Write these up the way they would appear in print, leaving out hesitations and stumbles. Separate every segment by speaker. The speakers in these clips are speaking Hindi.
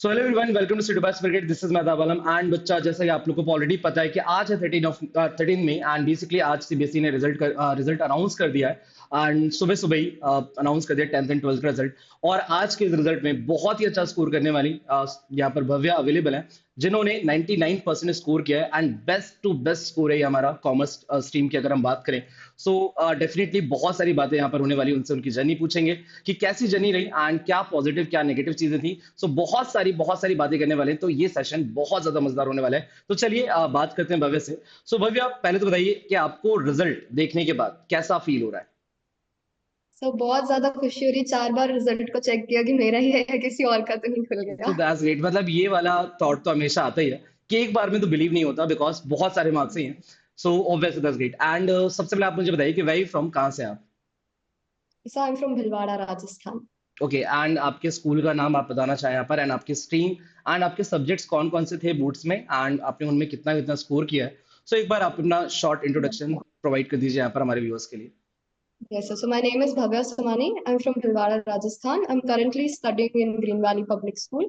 Speaker 1: So hello everyone, welcome to city bus cricket. This is Mehtab Alam and बच्चा, जैसा कि आप लोग को ऑलरेडी पता है कि आज है 13 मई एंड बेसिकली आज सीबीएसई ने रिजल्ट अनाउंस कर दिया है एंड सुबह सुबह ही अनाउंस कर दिया 10th एंड 12th का रिजल्ट। और आज के इस रिजल्ट में बहुत ही अच्छा स्कोर करने वाली यहाँ पर भव्या अवेलेबल है, जिन्होंने 99% स्कोर किया है and best to best score है ये हमारा कॉमर्स स्ट्रीम की अगर हम बात करें। सो डेफिनेटली बहुत सारी बातें यहाँ पर होने वाली, उनसे उनकी जर्नी पूछेंगे कि कैसी जर्नी रही एंड क्या पॉजिटिव क्या नेगेटिव चीजें थी। सो बहुत सारी बातें करने वाले हैं, तो ये सेशन बहुत ज्यादा मजेदार होने वाला है। तो चलिए बात करते हैं भव्य से। सो भव्य, आप पहले तो बताइए कि आपको रिजल्ट देखने के बाद कैसा फील हो रहा है।
Speaker 2: बहुत ज्यादा खुशी हो रही। 4 बार रिजल्ट को चेक किया कि मेरा ही है या किसी और का तो नहीं खुल
Speaker 1: सो
Speaker 2: गया।
Speaker 1: That's great. मतलब ये वाला थॉट तो हमेशा आता ही है कि एक बार में तो बिलीव नहीं होता, बिकॉज बहुत सारे मार्क्स ही हैं। So obviously that's great and सबसे पहले आप मुझे बताइए कि वेरी फ्रॉम कहाँ से हैं आप।
Speaker 2: So I am from Bhilwara, Rajasthan.
Speaker 1: Okay and आपके स्कूल का नाम आप बताना चाहें यहाँ पर, एंड आपकी स्ट्रीम एंड आपके सब्जेक्ट्स कौन कौन से थे बोर्ड्स में, एंड आपने उनमें कितना कितना स्कोर किया है। सो एक बार आप अपना शॉर्ट इंट्रोडक्शन प्रोवाइड कर दीजिए यहाँ पर हमारे व्यूअर्स के लिए।
Speaker 2: Yes, so my name is Bhavya Samani. I'm from Bhilwara, Rajasthan. I'm currently studying in Green Valley Public School.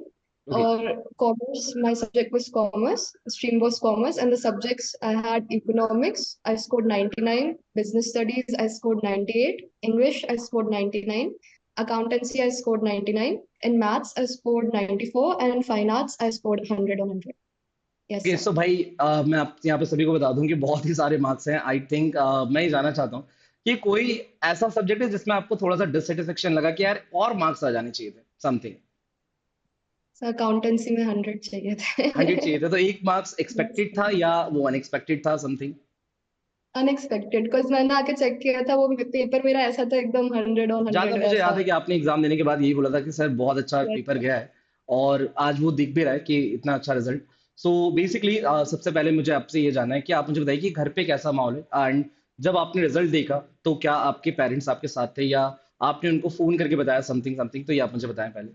Speaker 1: Okay.
Speaker 2: Or commerce, my subject was commerce, stream was commerce, and the subjects I had economics, I scored 99, business studies, I scored 98, English, I scored 99, accountancy, I scored 99, in maths, I scored 94, and in fine arts, I scored 100 on 100. Yes,
Speaker 1: okay
Speaker 2: sir.
Speaker 1: सो भाई, मैं आप यहाँ पे सभी को बता दूं कि बहुत ही सारे मार्क्स हैं। आई थिंक मैं ही जानना चाहता हूँ कि कोई ऐसा सब्जेक्ट है जिसमें आपको थोड़ा सा डिससेटिस्फेक्शन लगा कि यार और मार्क्स आ जाने चाहिए थे, समथिंग
Speaker 2: So accountancy में 100 चाहिए
Speaker 1: 100
Speaker 2: थे.
Speaker 1: चाहिए थे, तो एक मार्क्स
Speaker 2: Yes.
Speaker 1: एक्सपेक्टेड था या वो अनएक्सपेक्टेड था, समथिंग।
Speaker 2: अनएक्सपेक्टेड, बिकॉज मैंने आके चेक किया था वो पेपर मेरा ऐसा था एकदम 100 on 100
Speaker 1: जहां तक मुझे
Speaker 2: वैसा.
Speaker 1: याद है कि आपने एग्जाम देने के बाद यही बोला था कि सर बहुत अच्छा
Speaker 2: Yes.
Speaker 1: पेपर गया है, और आज वो दिख भी रहा है कि इतना अच्छा रिजल्ट। सो बेसिकली सबसे पहले मुझे आपसे ये जानना है कि आप मुझे बताइए कि घर पे कैसा माहौल है, एंड जब आपने रिजल्ट देखा तो क्या आपके पेरेंट्स आपके साथ थे या आपने उनको फोन करके बताया, समथिंग समथिंग, तो ये आप मुझे बताएं पहले।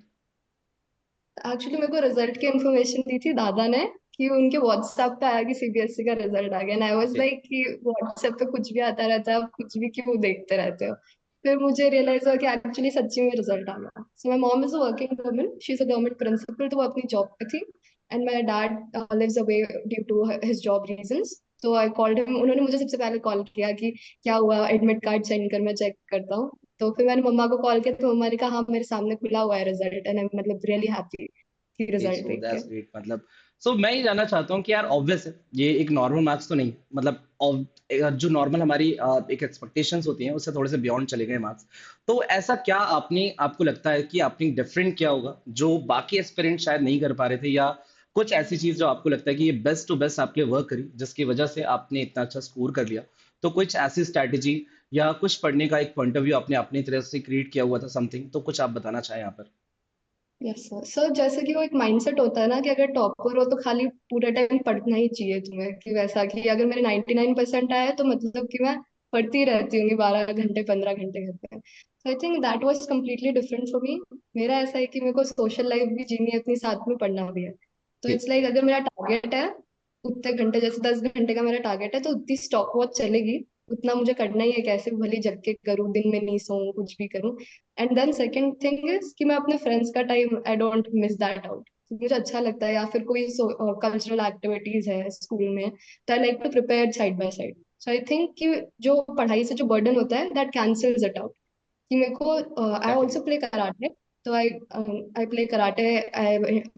Speaker 2: एक्चुअली मेरे को रिजल्ट की इन्फॉर्मेशन दी थी दादा ने कि उनके व्हाट्सएप पे आया कि सीबीएसई का रिजल्ट आ गया, and I was
Speaker 1: okay.
Speaker 2: Like कि व्हाट्सएप पे कुछ भी आता रहता है, आप कुछ भी क्यों देखते रहते हो. फिर मुझे रियलाइज हुआ कि एक्चुअली सच्ची में रिजल्ट आ गया. So my mom is a working woman, she is a government principal, तो वो अपनी जॉब पे थी. And my dad lives away due to his job reasons. तो आई कॉल्ड हिम, उन्होंने मुझे सबसे पहले कॉल किया कि क्या हुआ, एडमिट कार्ड सेंड कर, मैं चेक करता हूँ. तो फिर मैंने मम्मा को कॉल किया, तो मम्मा ने कहा हाँ मेरे सामने खुला हुआ है रिजल्ट, एंड आई मतलब रियली हैप्पी की रिजल्ट
Speaker 1: सो
Speaker 2: देख के.
Speaker 1: That's great. मतलब सो मैं ये जानना चाहता हूँ कि यार ऑब्वियस है ये एक नॉर्मल मार्क्स तो नहीं, मतलब जो नॉर्मल हमारी एक एक्सपेक्टेशंस होती हैं उससे थोड़े से बियॉन्ड चले गए मार्क्स। तो ऐसा क्या आपने, आपको लगता है कि आपने डिफरेंट किया होगा जो बाकी एस्पिरेंट शायद नहीं कर पा रहे थे, या कुछ ऐसी चीज जो आपको लगता है कि ये बेस्ट टू बेस्ट आपके वर्क करी जिसकी वजह से आपने इतना अच्छा स्कोर कर लिया। तो कुछ ऐसी स्ट्रैटेजी या कुछ पढ़ने का एक पॉइंट ऑफ व्यू आपने अपनी तरह से क्रिएट किया हुआ था, समथिंग, तो कुछ आप बताना चाहें यहाँ पर।
Speaker 2: Yes sir. सर जैसे कि वो एक माइंडसेट होता है ना कि अगर टॉपर हो तो खाली पूरे टाइम पढ़ना ही चाहिए तुम्हें, कि वैसा कि अगर मेरे 99% आया है तो मतलब कि मैं पढ़ती रहती हूँ 12 घंटे 15 घंटे घर पे. So I think that was completely different for me. मेरा ऐसा है कि मेरे को सोशल लाइफ भी जीनी है अपनी, साथ में पढ़ना भी है. तो इट्स लाइक अगर मेरा टारगेट है उतने घंटे, जैसे 10 घंटे का मेरा टारगेट है, तो उतनी स्टॉप वॉच चलेगी. उतना मुझे करना ही है, कैसे भी भले जग के करूँ, दिन में नहीं सोऊं, कुछ भी करूँ. And then second thing is कि मैं अपने फ्रेंड्स का time I don't miss that out. मुझे अच्छा लगता है, या फिर कोई कल्चरल एक्टिविटीज है स्कूल में, तो I like to prepare side by side. So I think कि जो पढ़ाई से जो बर्डन होता है दैट कैंसल्स इट आउट. कि मेरे को I also
Speaker 1: definitely.
Speaker 2: Play karate. तो I play karate. I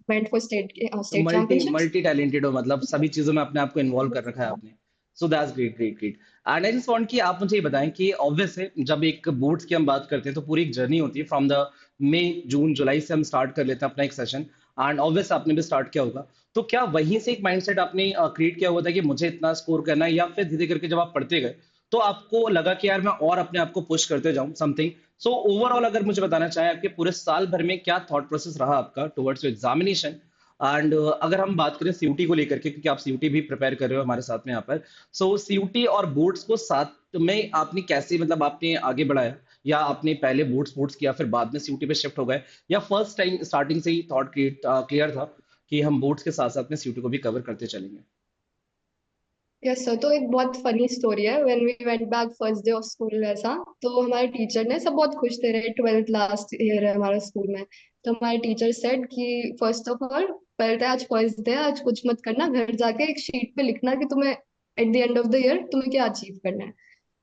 Speaker 2: went for state
Speaker 1: तो
Speaker 2: state
Speaker 1: multi
Speaker 2: championships.
Speaker 1: Multi talented हो, मतलब सभी चीजों में अपने आप को इन्वॉल्व कर रखा है आपने। So that's great great great. And I just want कि आप मुझे ये बताएं कि ऑब्वियस है जब एक बोर्ड्स की हम बात करते हैं तो पूरी एक जर्नी होती है फ्रॉम द मई जून जुलाई से हम स्टार्ट कर लेते हैं अपना एक सेशन, एंड ऑब्वियस आपने भी स्टार्ट किया होगा। तो क्या वहीं से एक माइंडसेट आपने क्रिएट किया हुआ था कि मुझे इतना स्कोर करना है, या फिर धीरे करके जब आप पढ़ते गए तो आपको लगा कि यार मैं और अपने आप को पुश करते जाऊं, समथिंग। सो ओवरऑल अगर मुझे बताना चाहें आपके पूरे साल भर में क्या थॉट प्रोसेस रहा आपका टुवर्ड्स एग्जामिनेशन, एंड अगर हम बात करें सीयूटी को लेकर के, क्योंकि आप सीयूटी भी प्रिपेयर कर रहे हो हमारे साथ में यहाँ पर। सो सीयूटी और बोर्ड्स को साथ में आपने कैसे, मतलब आपने आगे बढ़ाया, या आपने पहले बोर्ड्स बोर्ड्स किया फिर बाद में सीयूटी पे शिफ्ट हो गए, या फर्स्ट टाइम स्टार्टिंग से ही थॉट क्लियर था कि हम बोर्ड्स के साथ साथ में सीयूटी को भी कवर करते चलेंगे।
Speaker 2: यस सर, तो एक बहुत फनी स्टोरी है। When we went back first day of school ऐसा, तो हमारे टीचर ने, सब बहुत खुश थे, रहे 12th लास्ट ईयर है हमारा स्कूल में। तो हमारे टीचर सेड कि फर्स्ट ऑफ ऑल, पहले तो आज फर्स्ट डे, आज कुछ मत करना, घर जाके एक शीट पे लिखना कि तुम्हें eight the end of the year तुम्हें क्या अचीव करना है।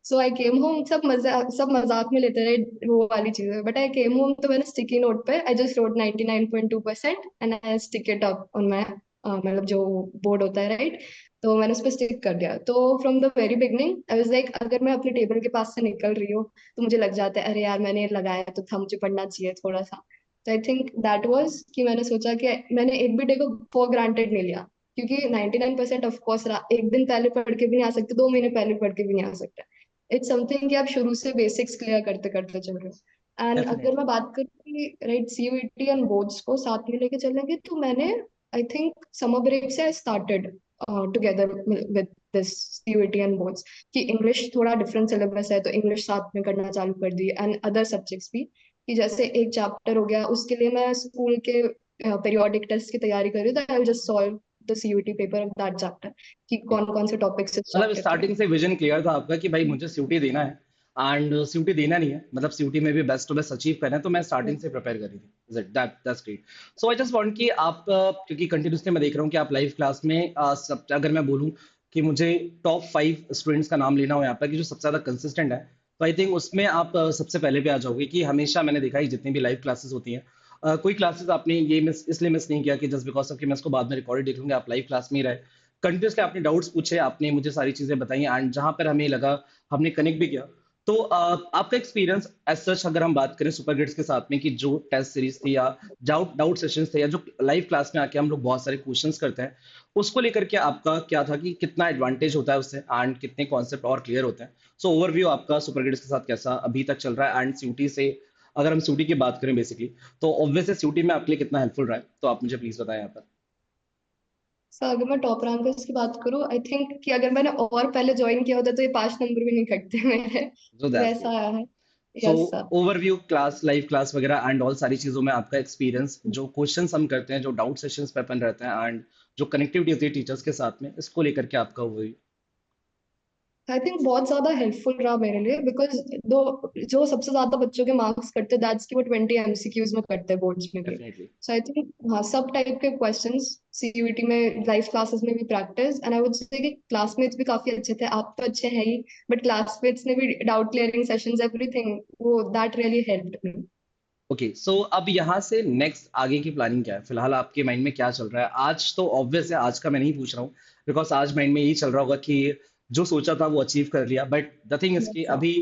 Speaker 2: सो आई केम होम, सब मजाक में लेते रहे वो वाली चीजें, बट आई केम होम तो मैंने स्टिकी नोट पे I just road 99.2% and I stick it up on my, मतलब जो बोर्ड होता है, राइट। तो मैंने उस पर स्टिक कर दिया। तो from the very beginning I was like, अगर मैं अपने टेबल के पास से निकल रही हूँ तो मुझे लग जाता है, अरे यार मैंने लगाया तो था, मुझे पढ़ना चाहिए थोड़ा सा। तो आई थिंक दैट वाज कि मैंने सोचा कि मैंने एक भी डे को फॉर ग्रांटेड नहीं लिया, क्योंकि 99% ऑफ कोर्स एक दिन पहले पढ़ के भी नहीं आ सकते, 2 महीने पहले पढ़ के भी नहीं आ सकते। इट्स समथिंग कि आप शुरू से बेसिक्स क्लियर करते करते चल रहे हो। एंड अगर मैं
Speaker 1: डेफिनेटली।
Speaker 2: बात करूँ कि राइट सीयूईटी एंड बोर्ड्स को साथ में लेके चलेंगे, तो मैंने आई थिंक समर ब्रेक से I started together with this CUET and boards, कि इंग्लिश थोड़ा डिफरेंट सिलेबस है तो इंग्लिश साथ में करना चालू कर दी, एंड अदर सब्जेक्ट्स भी, कि जैसे एक चैप्टर हो गया उसके लिए मैं स्कूल के पीरियोडिक टेस्ट की तैयारी कर रही हूँ, I will just solve the CUET paper of that chapter, कि कौन कौन से टॉपिक्स इस
Speaker 1: मतलब
Speaker 2: चैप्टर के
Speaker 1: स्टार्टिंग
Speaker 2: हैं।
Speaker 1: से विजन क्लियर था आपका कि भाई मुझे सीयूटी देना है, एंड सीयूटी देना नहीं है, मतलब सीयूटी में भी बेस्ट टू बेस्ट अचीव करना है, तो मैं स्टार्टिंग से प्रिपेयर करी थी। Is it that's great. So I just want कि आप क्योंकि कंटिन्यूसली मैं देख रहा हूँ कि आप लाइव क्लास में सब, अगर मैं बोलूँ कि मुझे टॉप 5 स्टूडेंट्स का नाम लेना हो यहाँ पर कि जो सबसे ज्यादा कंसिस्टेंट है, तो आई थिंक उसमें आप सबसे पहले पे आ जाओगे। कि हमेशा मैंने देखा है जितनी भी लाइव क्लासेस होती हैं, कोई क्लासेस आपने ये मिस इसलिए मिस नहीं किया कि जस्ट बिकॉज ऑफ कि मैं इसको बाद में रिकॉर्ड देख लूंगा, आप लाइव क्लास में ही रहे, कंटिन्यूसली आपने डाउट्स पूछे, आपने मुझे सारी चीजें बताई, एंड जहां पर हमें लगा हमने कनेक्ट भी किया। तो आपका एक्सपीरियंस एज सच अगर हम बात करें सुपर ग्रिड्स के साथ में, कि जो टेस्ट सीरीज थी या डाउट डाउट सेशंस थे या जो लाइव क्लास में आके हम लोग बहुत सारे क्वेश्चंस करते हैं, उसको लेकर के आपका क्या था कि कितना एडवांटेज होता है उससे, एंड कितने कॉन्सेप्ट और क्लियर होते हैं? सो ओवरव्यू आपका सुपर ग्रिड्स के साथ कैसा अभी तक चल रहा है, एंड सीयूटी से अगर हम सीयूटी की बात करें बेसिकली, तो ऑब्वियसली सीयूटी में आपके लिए कितना हेल्पफुल रहा है, तो आप मुझे प्लीज बताएं यहाँ पर।
Speaker 2: सर अगर मैं टॉप रैंकर्स की बात करूँ, आई थिंक कि अगर मैंने और पहले ज्वाइन किया होता तो ये 5 नंबर भी नहीं कटते मेरे।
Speaker 1: सो दैट्स
Speaker 2: वैसा
Speaker 1: ग्रेट।
Speaker 2: आया है।
Speaker 1: So
Speaker 2: yes sir.
Speaker 1: Overview class, live class वगैरह एंड ऑल सारी चीजों में आपका एक्सपीरियंस, जो क्वेश्चंस हम करते हैं, जो डाउट सेशंस पे अपन रहते हैं, एंड जो कनेक्टिविटी होती है टीचर्स के साथ में, इसको लेकर के आपका वही।
Speaker 2: आई थिंक बहुत ज्यादा हेल्पफुल रहा मेरे लिए, बिकॉज दो जो सबसे ज्यादा बच्चों के मार्क्स करते हैं दैट्स कि वो 20 एमसीक्यूज में करते हैं बोर्ड्स में भी।
Speaker 1: डेफिनेटली।
Speaker 2: सो आई थिंक हाँ, सब टाइप के क्वेश्चंस सीयूईटी में लाइव क्लासेस में भी प्रैक्टिस, एंड आई वुड से कि क्लासमेट्स भी काफी अच्छे थे, आप तो अच्छे हैं ही, बट क्लासमेट्स ने भी डाउट क्लियरिंग सेशंस एवरीथिंग, वो that really helped me.
Speaker 1: Okay, so अब यहाँ से नेक्स्ट आगे की प्लानिंग क्या है? फिलहाल आपके माइंड में क्या चल रहा है? आज तो ऑब्वियस है, आज का मैं नहीं पूछ रहा हूँ, बिकॉज आज माइंड में यही चल रहा होगा कि जो सोचा था वो अचीव कर लिया, बट द थिंग इज कि
Speaker 2: यस सर।
Speaker 1: अभी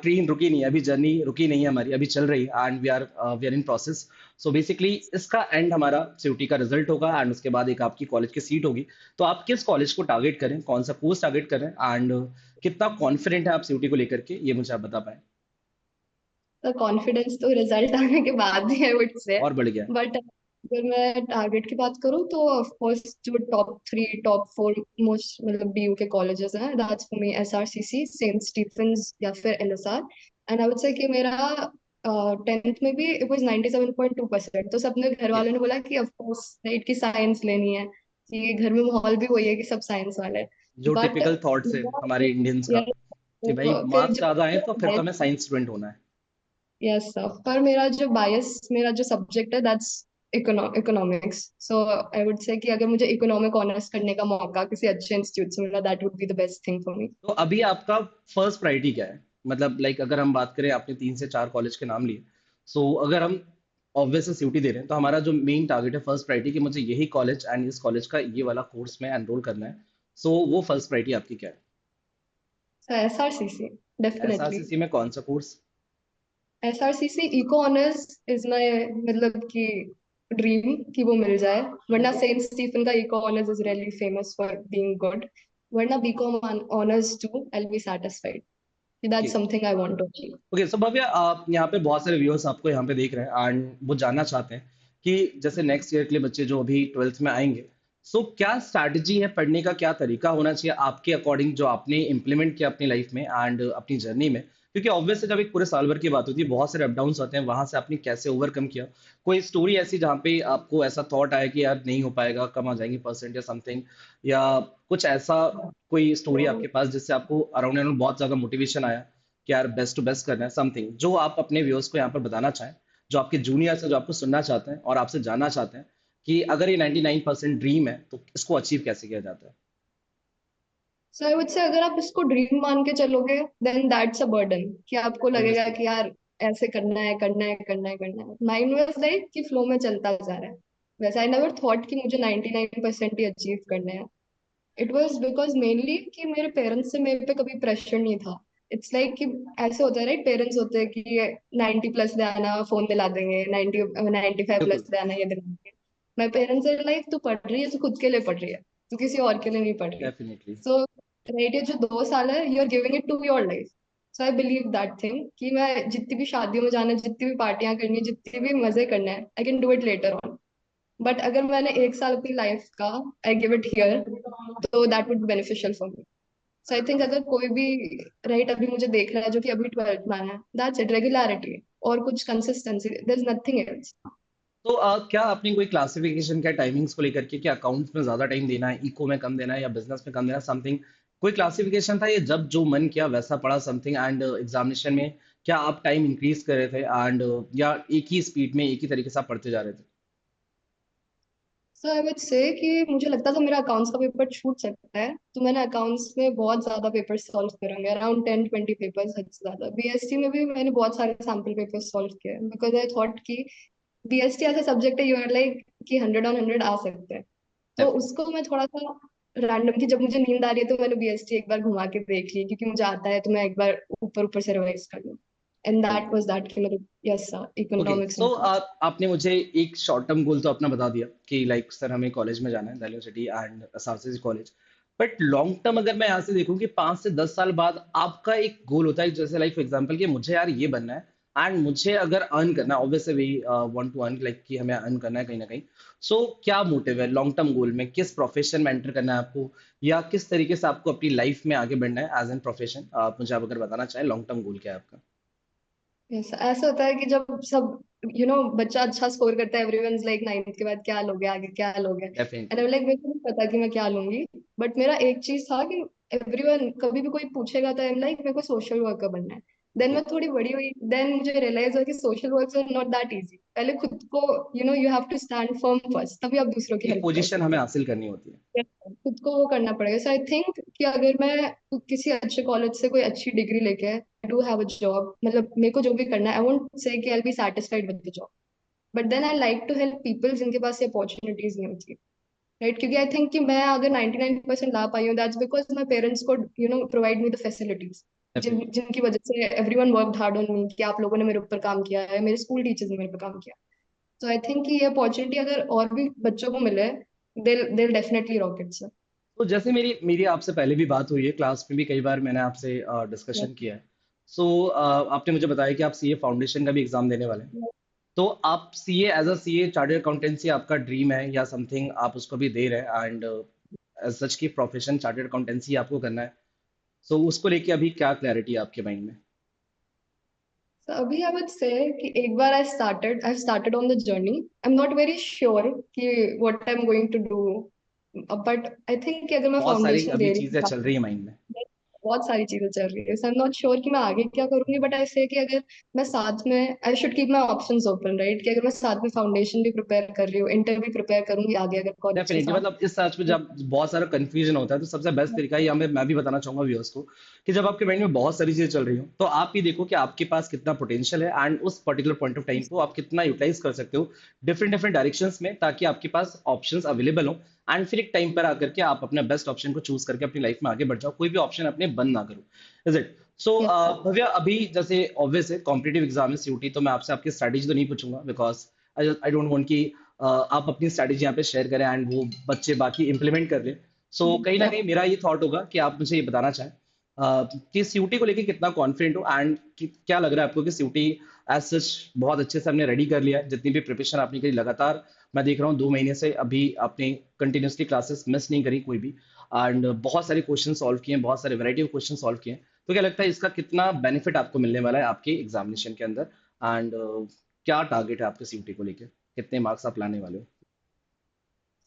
Speaker 1: ट्रेन रुकी नहीं है, अभी जर्नी रुकी नहीं है हमारी, अभी चल रही है, and we are in process. So basically इसका एंड हमारा सीयूटी का रिजल्ट होगा, एंड उसके बाद एक आपकी कॉलेज की सीट होगी। तो आप किस कॉलेज को टारगेट करें, कौन सा कोर्स टारगेट करें, एंड कितना कॉन्फिडेंट है आप सीयूटी को लेकर के, ये मुझे आप बता पाए।
Speaker 2: तो कॉन्फिडेंस तो रिजल्ट आने के बाद ही है, वुड से।
Speaker 1: और बढ़ गया।
Speaker 2: बट अगर मैं टारगेट की बात करूँ तो ऑफ कोर्स जो टॉप 3 टॉप 4 मोस्ट मतलब बीयू के कॉलेजेस हैं, that's for me SRCC, Saint Stephen's या फिर एलएसआर। एंड आई वुड से कि मेरा 10th में भी इट वाज 97.2%। तो सबने, घर
Speaker 1: ओके,
Speaker 2: वालों ने बोला कि ऑफ कोर्स राइट की साइंस लेनी है, कि घर में माहौल भी वही है कि सब साइंस वाले हैं।
Speaker 1: जो
Speaker 2: बट
Speaker 1: टिपिकल थॉट्स है हमारे इंडियंस का, कि भाई
Speaker 2: फिर
Speaker 1: मार्क्स ज्यादा आए तो फिर तो
Speaker 2: जो,
Speaker 1: हमें साइंस स्टूडेंट होना है।
Speaker 2: यस सर, पर मेरा जो सब्जेक्ट है that's economics. So I would से कि अगर मुझे इकोनॉमिक ऑनर्स करने का मौका किसी अच्छे इंस्टीट्यूट से मिला, that would be the best thing for me.
Speaker 1: तो अभी आपका फर्स्ट प्रायोरिटी क्या है? मतलब लाइक अगर हम बात करें, आपने 3 से 4 कॉलेज के नाम लिए, सो अगर हम ऑब्वियस सीयूटी दे रहे हैं, तो हमारा जो मेन टारगेट है फर्स्ट प्रायोरिटी, कि मुझे यही कॉलेज एंड इस कॉलेज का ये वाला कोर्स में एनरोल करना है, सो वो फर्स्ट प्रायोरिटी आपकी क्या है?
Speaker 2: सो एसआरसीसी डेफिनेटली।
Speaker 1: एसआरसीसी में कौन सा कोर्स?
Speaker 2: SRCC eco honours is my, मतलब कि ड्रीम कि वो मिल जाए, वरना सेंट स्टीफन का eco honours is really famous for being good, वरना BCom honours too I will be satisfied, that's something I want to achieve.
Speaker 1: Okay, so Bhavya, आप यहाँ पे बहुत सारे व्यूअर्स आपको यहाँ पे देख रहे हैं, एंड वो जानना चाहते हैं कि जैसे नेक्स्ट ईयर के लिए बच्चे जो अभी 12th में आएंगे, सो क्या स्ट्रैटेजी है पढ़ने का, क्या तरीका होना चाहिए आपके अकॉर्डिंग, जो आपने इम्प्लीमेंट किया अपनी लाइफ में एंड अपनी जर्नी में, क्योंकि ऑब्वियसली जब एक पूरे साल भर की बात होती है, बहुत सारे अप डाउन्स होते हैं, वहां से आपने कैसे ओवरकम किया? कोई स्टोरी ऐसी जहाँ पे आपको ऐसा थॉट आया कि यार नहीं हो पाएगा, कम आ जाएंगे परसेंट या समथिंग, या कुछ ऐसा, कोई स्टोरी आपके पास जिससे आपको अराउंड अराउंड बहुत ज्यादा मोटिवेशन आया कि यार बेस्ट टू बेस्ट करना है, समथिंग जो आप अपने व्यूअर्स को यहाँ पर बताना चाहें, जो आपके जूनियर्स हैं, जो आपको सुनना चाहते हैं और आपसे जानना चाहते हैं कि अगर ये 99% ड्रीम है तो इसको अचीव कैसे किया जाता है?
Speaker 2: सो आई वुड से अगर आप इसको ड्रीम मान के चलोगे देन दैट्स अ बर्डन, कि आपको लगेगा
Speaker 1: ऑब्वियसली।
Speaker 2: कि यार ऐसे करना है करना है करना है करना है। माइंड वाज लाइक कि फ्लो में चलता जा रहा है। वैसे आई नेवर थॉट कि मुझे 99% ही अचीव करने हैं। इट वाज बिकॉज मेनली कि मेरे पेरेंट्स से मेरे पे कभी प्रेशर नहीं था। इट्स लाइक कि ऐसे होता है राइट, पेरेंट्स होते हैं कि 90 प्लस ले आना फोन दिला देंगे, 95
Speaker 1: बिल्कुल।
Speaker 2: प्लस ले आना ये दिला देंगे। माई पेरेंट्स आर लाइक तू पढ़ रही है तो खुद के लिए पढ़ रही है, तू किसी और के लिए नहीं पढ़ रही।
Speaker 1: डेफिनेटली।
Speaker 2: सो राइट, ये जो 2 साल है you are giving it to your life. So I believe that thing कि मैं जितनी भी शादियों में जाना है, जितनी भी पार्टियां करनी है, जितने भी मजे करने हैं, I can do it later on. But अगर मैंने 1 साल अपनी लाइफ का आई गिव इट हियर, तो that would be beneficial for me. So I think अगर कोई भी राइट अभी मुझे देख रहा है जो कि अभी 12th में है, दैट्स इट, रेगुलरिटी और कुछ consistency, there is nothing else.
Speaker 1: तो क्या आपने कोई क्लासिफिकेशन क्या टाइमिंग्स को लेकर के, क्या अकाउंट्स में ज्यादा टाइम देना है, इको में कम देना है, या बिजनेस में कम देना है, समथिंग कोई क्लासिफिकेशन था, ये जब जो मन किया वैसा पढ़ा समथिंग, एंड एग्जामिनेशन में क्या आप टाइम इंक्रीज कर रहे थे, एंड या एक ही स्पीड में एक ही तरीके से आप पढ़ते जा रहे थे?
Speaker 2: सो आई वुड से कि मुझे लगता था मेरा अकाउंट्स का पेपर छूट सकता है, तो मैंने अकाउंट्स में बहुत ज्यादा पेपर सॉल्व करेंगे, अराउंड 10-20 पेपर्स हद से ज्यादा। बीएसटी में भी मैंने बहुत सारे सैम्पल पेपर सॉल्व किए बिकॉज आई थॉट कि बीएसटी ऐसा सब्जेक्ट है, यू आर लाइक कि 100 on 100 आ सकते हैं। तो
Speaker 1: डेफिनेटली।
Speaker 2: उसको मैं थोड़ा सा रैंडम की, जब मुझे नींद आ रही है तो मैंने बीएसटी एक बार घुमा के देख ली, क्योंकि मुझे आता है तो मैं एक बार ऊपर ऊपर से रिवाइज कर लूँ। एंड दैट वाज दैट कि मेरे, yes sir,
Speaker 1: okay,
Speaker 2: economics
Speaker 1: so
Speaker 2: and accounts.
Speaker 1: आपने मुझे एक शॉर्ट टर्म गोल तो अपना बता दिया कि लाइक सर हमें कॉलेज में जाना है, Delhi university and SRCC college. But long term अगर मैं यहाँ से देखूं कि 5 से 10 साल बाद आपका एक गोल होता है, जैसे लाइक फॉर एग्जांपल कि मुझे यार ये बनना है, एंड मुझे अगर अर्न करना है, obviously we want to earn, like कि हमें अर्न करना है कहीं ना कहीं। सो क्या मोटिव है लॉन्ग टर्म गोल में, किस प्रोफेशन में एंटर करना है आपको, या किस तरीके से आपको अपनी लाइफ में आगे बढ़ना है एज एन प्रोफेशन, आप मुझे आप अगर बताना चाहें लॉन्ग टर्म गोल क्या है आपका?
Speaker 2: यस, ऐसा होता है कि जब सब बच्चा अच्छा स्कोर करता है, एवरीवनस लाइक 9th के बाद क्या लोगे, आगे क्या लोगे, एंड
Speaker 1: डेफिनेटली।
Speaker 2: आई लाइक मेरे को नहीं पता कि मैं क्या लूंगी। बट मेरा एक चीज था कि एवरीवन कभी भी कोई पूछेगा तो आई एम लाइक मेरे को सोशल वर्कर बनना है। Then
Speaker 1: okay.
Speaker 2: मैं थोड़ी बड़ी हुई, देन मुझे रियलाइज हुआ कि social work are not that easy. पहले खुद को you have to stand firm first, तभी आप दूसरों की
Speaker 1: एक
Speaker 2: हेल्प कर
Speaker 1: पोजीशन हमें
Speaker 2: सकते हो।
Speaker 1: हासिल करनी होती है।
Speaker 2: खुद को वो करना पड़ेगा। सो आई थिंक कि अगर मैं किसी अच्छे कॉलेज से कोई अच्छी डिग्री लेके I do have a job, मतलब मेरे को जो भी करना है, आई वोंट से कि I be satisfied with the job, but then I like to help people जिनके पास ये अपॉर्चुनिटीज नहीं होती। राइट, क्योंकि आई थिंक कि मैं अगर 99% ला पाई हूँ, दैट्स बिकॉज माई पेरेंट्स को provide me the facilities,
Speaker 1: definitely.
Speaker 2: जिनकी वजह से everyone worked hard on me, कि आप लोगों ने मेरे ऊपर काम किया है, मेरे स्कूल टीचर्स ने मेरे पर काम किया। तो आई थिंक कि ये अपॉर्चुनिटी अगर और भी बच्चों को मिले, they'll definitely rock it, sir.
Speaker 1: तो जैसे मेरी मेरी आपसे पहले भी बात हुई है, क्लास में भी कई बार मैंने आपसे
Speaker 2: Yes.
Speaker 1: डिस्कशन किया है। सो आपने मुझे बताया कि आप सीए फाउंडेशन का भी एग्जाम देने वाले हैं। तो आप CA as a CA chartered accountancy आपका ड्रीम है या समथिंग, आप उसको भी दे रहे हैं, एंड एज सच की प्रोफेशन चार्टर्ड अकाउंटेंसी आपको करना है। सो उसको लेके अभी क्या क्लैरिटी है आपके माइंड में?
Speaker 2: So अभी I would say कि एक बार I've started on the journey. I'm not very sure कि what I'm going to do, but I think कि अगर मैं
Speaker 1: बहुत सारी
Speaker 2: फाउंडेशन
Speaker 1: अभी
Speaker 2: दे रही
Speaker 1: चीजें चल रही
Speaker 2: हूँ,
Speaker 1: है माइंड में।
Speaker 2: बहुत सारी चीजें चल रही है, सो आई एम नॉट श्योर कि मैं आगे क्या करूंगी। बट आई से कि अगर मैं साथ में, I should keep my options open, right, कि अगर मैं साथ में फाउंडेशन भी प्रिपेयर कर रही हूँ, इंटर भी प्रिपेयर करूंगी आगे अगर कॉलेज के
Speaker 1: डेफिनेटली,
Speaker 2: साथ।
Speaker 1: मतलब इस सर्च में जब बहुत सारा कंफ्यूजन होता है तो सबसे बेस्ट तरीका ही हमें, मैं भी बताना चाहूंगा व्यूअर्स को, कि जब आपके माइंड में बहुत सारी चीजें चल रही हो तो आप ये देखो कि आपके पास कितना पोटेंशियल है, एंड उस पर्टिकुलर पॉइंट ऑफ टाइम को आप कितना यूटिलाइज कर सकते हो डिफरेंट डिफरेंट डायरेक्शंस में, ताकि आपके पास ऑप्शंस अवेलेबल हो, एंड फिर एक टाइम पर आकर के आप अपने बेस्ट ऑप्शन को चूज करके अपनी लाइफ में आगे बढ़ जाओ, कोई भी ऑप्शन अपने बंद ना करो। Is it? So
Speaker 2: yes.
Speaker 1: Bhavya, अभी जैसे ऑब्वियस है कॉम्पिटेटिव एग्जाम है सीयूटी, तो मैं आपसे आपकी स्ट्रैटेजी तो नहीं पूछूंगा, बिकॉज आई डोंट वांट कि आप अपनी स्ट्रैटेजी यहाँ पे शेयर करें एंड वो बच्चे बाकी इंप्लीमेंट कर लें। सो कहीं ना कहीं मेरा ये थॉट होगा कि आप मुझे ये बताना चाहें कि सीयूटी को लेके कितना कॉन्फिडेंट हो, एंड क्या लग रहा है आपको कि सीयूटी एज सच बहुत अच्छे से हमने रेडी कर लिया है, जितनी भी प्रिपरेशन आपने करी लगातार, मैं देख रहा हूँ 2 महीने से अभी आपने कंटिन्यूसली क्लासेस मिस नहीं करी कोई भी, एंड बहुत सारे क्वेश्चन सॉल्व किए हैं, बहुत सारे वैरायटी ऑफ क्वेश्चन सॉल्व किए हैं। तो क्या लगता है इसका कितना बेनिफिट आपको मिलने वाला है आपके एग्जामिनेशन के अंदर, एंड क्या टारगेट है आपके सीयूटी को लेके, कितने मार्क्स आप लाने वाले हो?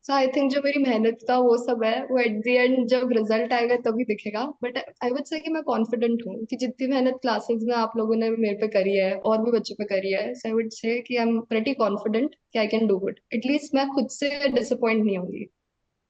Speaker 2: सो आई थिंक जो मेरी मेहनत का वो सब है वो एट द एंड जब रिजल्ट आएगा तभी दिखेगा, बट आई वुड से कि मैं कॉन्फिडेंट हूँ कि जितनी मेहनत क्लासेस में आप लोगों ने मेरे पे करी है और भी बच्चों पे करी है, सो आई वुड से कि आई एम प्रेटी कॉन्फिडेंट कि I can do good, at least मैं खुद से डिसअपॉइंट नहीं होंगी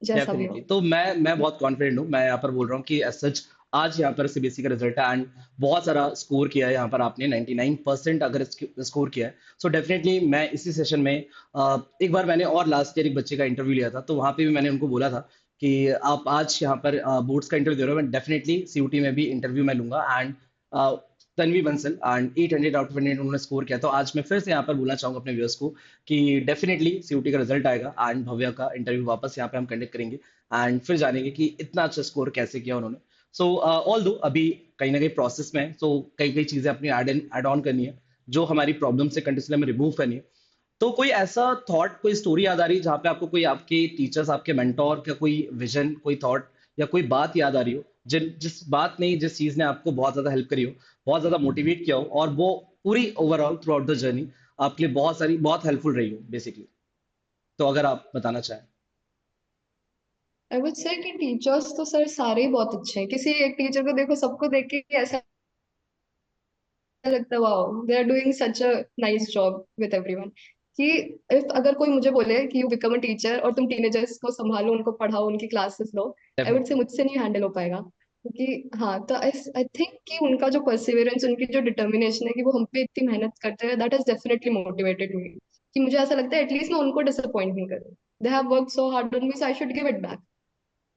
Speaker 2: जैसा भी
Speaker 1: डेफिनेटली,
Speaker 2: हो।
Speaker 1: तो मैं बहुत कॉन्फिडेंट हूँ, मैं यहाँ पर बोल रहा हूँ कि एज सच आज यहाँ पर सीबीएसई का रिजल्ट है, एंड बहुत सारा स्कोर किया है यहाँ पर आपने, 99% अगर स्कोर किया है, सो डेफिनेटली मैं इसी सेशन में एक बार मैंने और लास्ट ईयर एक बच्चे का इंटरव्यू लिया था, तो वहाँ पे भी मैंने उनको बोला था कि आप आज यहाँ पर बोर्ड्स का इंटरव्यू दे रहे हो, मैं डेफिनेटली सीयूटी में भी इंटरव्यू मैं लूंगा, and Tanvi Bansal and 800 out of 100 उन्होंने स्कोर किया, तो आज मैं फिर से यहाँ पर बोलना चाहूंगा अपने व्यूअर्स को कि डेफिनेटली सीयूटी का रिजल्ट आएगा एंड भव्या का इंटरव्यू वापस यहाँ पे हम कंडक्ट करेंगे, एंड फिर जानेंगे कि इतना अच्छा स्कोर कैसे किया उन्होंने। सो ऑल दो अभी कहीं ना कहीं प्रोसेस में है, सो कई कई चीजें अपनी ऐड ऑन करनी है, जो हमारी प्रॉब्लम से कंटिन्यूसली हमें रिमूव करनी है। तो कोई ऐसा थॉट, कोई स्टोरी याद आ रही है जहाँ पे आपको कोई आपके टीचर्स, आपके मेंटोर का कोई विजन, कोई थॉट या कोई बात याद आ रही हो, जिस बात ने, जिस चीज ने आपको बहुत ज्यादा हेल्प करी हो, बहुत ज्यादा मोटिवेट किया हो, और वो पूरी overall through out the journey आपके लिए बहुत हेल्पफुल रही हो बेसिकली, तो अगर आप बताना चाहें।
Speaker 2: आई वुड से कि टीचर्स तो सर सारे ही बहुत अच्छे हैं, किसी एक टीचर को देखो सबको देख के ऐसा लगता है wow they are doing such a nice job with everyone. कि इफ अगर कोई मुझे बोले कि यू बिकम अ टीचर और तुम टीनेजर्स को संभालो, उनको पढ़ाओ, उनकी क्लासेस लो, आई वुड से
Speaker 1: डेफिनेटली।
Speaker 2: मुझसे नहीं हैंडल हो पाएगा, क्योंकि हाँ तो आई आई थिंक कि उनका जो परसिवरेंस, उनकी जो डिटर्मिनेशन है कि वो हम पे इतनी मेहनत करते हैं, that has definitely motivated me, कि मुझे ऐसा लगता है एटलीस्ट मैं उनको डिसअपॉइंट नहीं करूँ। They have work so hard on me, so I should give it back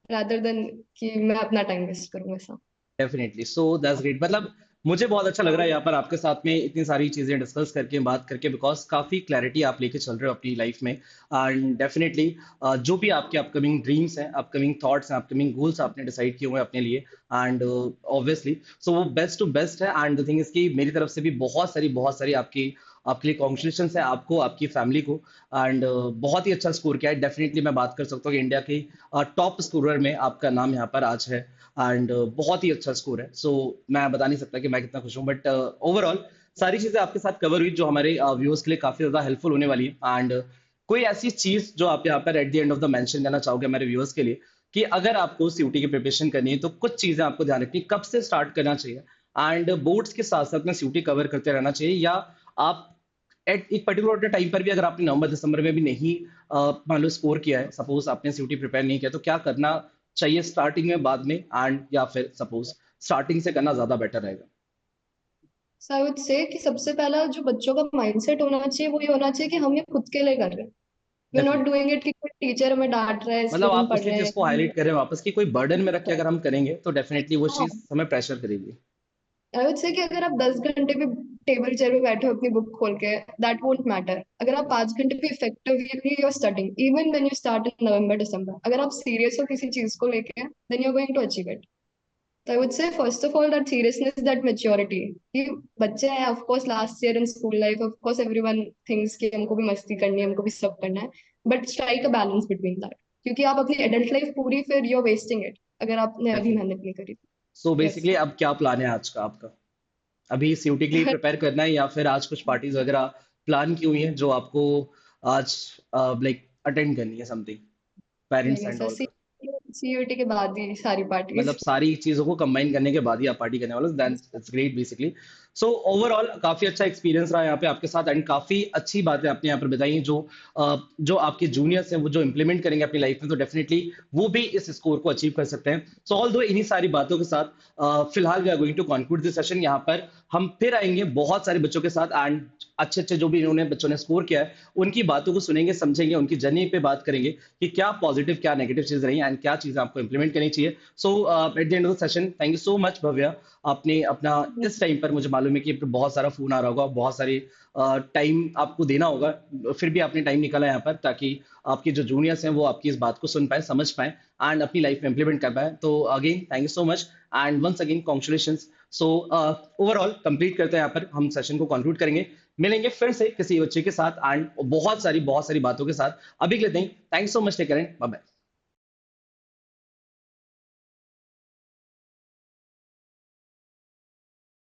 Speaker 2: rather than कि मैं अपना टाइम वेस्ट करूँ ऐसा।
Speaker 1: डेफिनेटली, सो दैट्स ग्रेट, मतलब मुझे बहुत अच्छा लग रहा है यहाँ पर आपके साथ में इतनी सारी चीजें डिस्कस करके, बात करके, बिकॉज काफी क्लैरिटी आप लेके चल रहे हो अपनी लाइफ में, एंड डेफिनेटली जो भी आपके अपकमिंग ड्रीम्स हैं, अपकमिंग थॉट्स हैं, अपकमिंग गोल्स आपने डिसाइड किए हुए हैं अपने लिए, एंड ऑब्वियसली सो वो बेस्ट टू बेस्ट है, एंड द थिंग इज कि मेरी तरफ से भी बहुत सारी आपकी आपके लिए कॉन्ग्रेचुलेशन है, आपको, आपकी फैमिली को, एंड बहुत ही अच्छा स्कोर किया है, डेफिनेटली मैं बात कर सकता हूँ कि इंडिया के टॉप स्कोरर में आपका नाम यहाँ पर आज है, एंड बहुत ही अच्छा स्कोर है, सो मैं बता नहीं सकता कि मैं कितना खुश हूँ, बट ओवरऑल सारी चीजें आपके साथ कवर हुई जो हमारे व्यूअर्स के लिए काफी ज्यादा हेल्पफुल होने वाली है, एंड कोई ऐसी चीज जो आप यहाँ पर eight the end of the mention करना चाहोगे हमारे व्यूअर्स के लिए, कि अगर आपको सीयूटी की प्रिपरेशन करनी है तो कुछ चीजें आपको ध्यान रखनी है, कब से स्टार्ट करना चाहिए, एंड बोर्ड्स के साथ साथ में सीयूटी कवर करते रहना चाहिए, या आप एट एक पर्टिकुलर टाइम पर भी अगर आपने नवंबर दिसंबर में भी नहीं मान लो स्कोर किया है, सपोज आपने सीयूटी प्रिपेयर नहीं किया, तो क्या करना चाहिए स्टार्टिंग में, बाद में, एंड या फिर सपोज स्टार्टिंग से करना ज्यादा बेटर रहेगा?
Speaker 2: सो आई वुड से कि सबसे पहला जो बच्चों का माइंडसेट होना चाहिए वो ये होना चाहिए कि हम ये खुद के लिए कर रहे हैं, we are not
Speaker 1: definitely,
Speaker 2: doing it कि कोई टीचर हमें डांट रहा है इसलिए
Speaker 1: मतलब
Speaker 2: तुम
Speaker 1: आप
Speaker 2: पढ़
Speaker 1: उसी
Speaker 2: रहे
Speaker 1: चीज को
Speaker 2: हैं।
Speaker 1: हाईलाइट कर रहे हैं वापस, कि कोई बर्डन में रख के अगर हम करेंगे तो डेफिनेटली वो
Speaker 2: हाँ,
Speaker 1: चीज हमें प्रेशर करेगी।
Speaker 2: आई वुड से कि अगर आप 10 घंटे भी टेबल चेयर पे बैठे हो अपनी बुक खोल के, दैट वोंट मैटर, अगर आप 5 घंटे भी effectively you are studying even when you start in November December, अगर आप सीरियस हो किसी चीज को लेके then you are going to achieve it. तो I would say first of all that seriousness, that maturity, कि बच्चे हैं of course last year in school life, of course everyone thinks कि हमको भी मस्ती करनी है, हमको भी सब करना है, but strike a balance between that, क्योंकि आप अपनी एडल्ट लाइफ पूरी फिर यू आर वेस्टिंग इट अगर आपने अभी
Speaker 1: डेफिनेटली,
Speaker 2: मेहनत नहीं करी।
Speaker 1: So
Speaker 2: yes.
Speaker 1: बेसिकली अब क्या प्लान है आज का आपका? अभी सीयूटी के लिए प्रिपेयर करना है, या फिर आज कुछ पार्टीज वगैरह प्लान की हुई हैं जो आपको आज लाइक अटेंड करनी है, समथिंग,
Speaker 2: नहीं
Speaker 1: पेरेंट्स
Speaker 2: नहीं
Speaker 1: एंड
Speaker 2: सर,
Speaker 1: ऑल?
Speaker 2: सीयूटी के बाद ही सारी
Speaker 1: मतलब
Speaker 2: पार्टीज।
Speaker 1: सारी चीजों को कंबाइन करने के बाद ही आप पार्टी करने वाले, then it's great basically. So overall काफी अच्छा एक्सपीरियंस रहा यहाँ पे आपके साथ, एंड काफी अच्छी बातें आपने यहाँ पर बताई हैं, जो आपके जूनियर्स हैं वो जो इंप्लीमेंट करेंगे अपनी लाइफ में, तो डेफिनेटली वो भी इस स्कोर को अचीव कर सकते हैं। सो ऑल दो इन्हीं सारी बातों के साथ फिलहाल we are going to conclude this session यहाँ पर। हम फिर आएंगे बहुत सारे बच्चों के साथ, एंड अच्छे अच्छे जो भी इन्होंने बच्चों ने स्कोर किया है उनकी बातों को सुनेंगे, समझेंगे, उनकी जर्नी पे बात करेंगे कि क्या पॉजिटिव, क्या नेगेटिव चीज रही एंड क्या चीजें आपको इंप्लीमेंट करनी चाहिए। So at the end of the session, thank you so much Bhavya, आपने अपना इस टाइम पर, मुझे मालूम है कि बहुत सारा फोन आ रहा होगा, बहुत सारी टाइम आपको देना होगा, फिर भी आपने टाइम निकाला यहाँ पर ताकि आपके जो जूनियर्स हैं वो आपकी इस बात को सुन पाए, समझ पाए, एंड अपनी लाइफ में इंप्लीमेंट कर पाए। तो again thank you so much, and once अगेन कॉन्ग्रेचुलेशन। सो ओवरऑल कंप्लीट करते हैं यहाँ पर, हम सेशन को कंक्लूड करेंगे, मिलेंगे फिर से किसी बच्चे के साथ एंड बहुत सारी बातों के साथ। अभी के लिए thank so much, take care, bye bye.